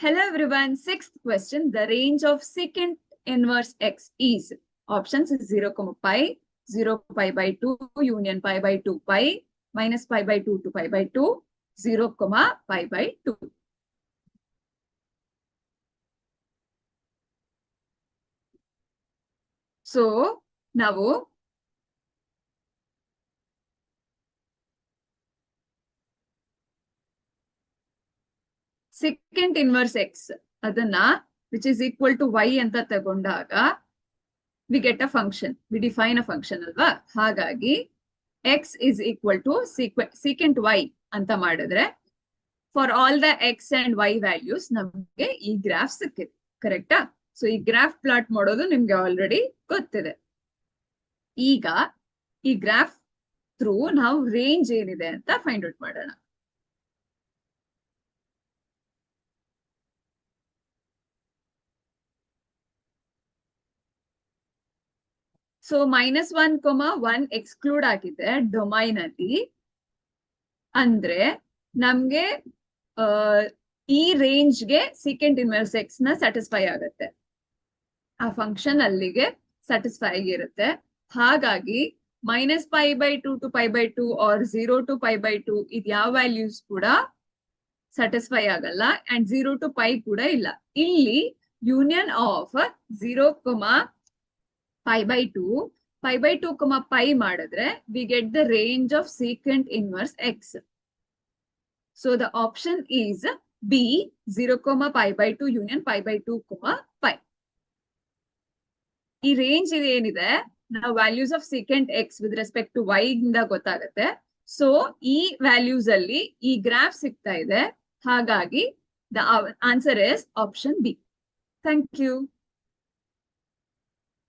Hello everyone. Sixth question. The range of secant inverse x is options is 0, pi, 0 pi by 2, union pi by 2 pi, minus pi by 2 to pi by 2, 0, pi by 2. So now secant inverse x adana which is equal to y anta tagondaga we get a function. We define a function alva. Hagagi x is equal to secant y anta madidre for all the x and y values ನಮಗೆ ಈ graph ಸಿಕ್ಕಿದೆ. ಕರೆಕ್ಟಾ? So ಈ graph plot ಮಾಡೋದು ನಿಮ್ಗೆ already ಗೊತ್ತಿದೆ. ಈಗ ಈ ಗ್ರಾಫ್ ಥ್ರೂ ನಾವು ರೇಂಜ್ ಏನಿದೆ ಅಂತ ಫೈಂಡ್ ಔಟ್ ಮಾಡೋಣ. ಸೊ -1, 1 ಎಕ್ಸ್ಕ್ಲೂಡ್ ಆಗಿದೆ ಡೊಮೈನ್ ಅಲ್ಲಿ. ಅಂದ್ರೆ ನಮ್ಗೆ ಈ ರೇಂಜ್ಗೆ ಸೀಕೆಂಟ್ ಇನ್ವರ್ಸ್ ಎಕ್ಸ್ ನ ಸ್ಯಾಟಿಸ್ಫೈ ಆಗುತ್ತೆ. ಆ ಫಂಕ್ಷನ್ ಅಲ್ಲಿಗೆ ಸ್ಯಾಟಿಸ್ಫೈ ಆಗಿರುತ್ತೆ. ಹಾಗಾಗಿ -pi by 2 to pi by 2 or 0 to pi by 2 ಇದು ಯಾವ ವ್ಯಾಲ್ಯೂಸ್ ಕೂಡ ಸ್ಯಾಟಿಸ್ಫೈ ಆಗಲ್ಲ ಅಂಡ್ 0 to pi ಕೂಡ ಇಲ್ಲ. ಇಲ್ಲಿ union of 0, pi by 2, pi by 2, pi ಮಾಡಿದ್ರೆ we get the range of secant inverse x. So the option is B, 0, pi by 2 union pi by 2, pi. ಈ range ಏನಿದೆ ನಾವು values of secant x with respect to y ಇಂದ ಗೊತ್ತಾಗುತ್ತೆ. So ಈ values ಅಲ್ಲಿ ಈ graph ಸಿಗ್ತಾ ಇದೆ. ಹಾಗಾಗಿ the answer is option B. Thank you.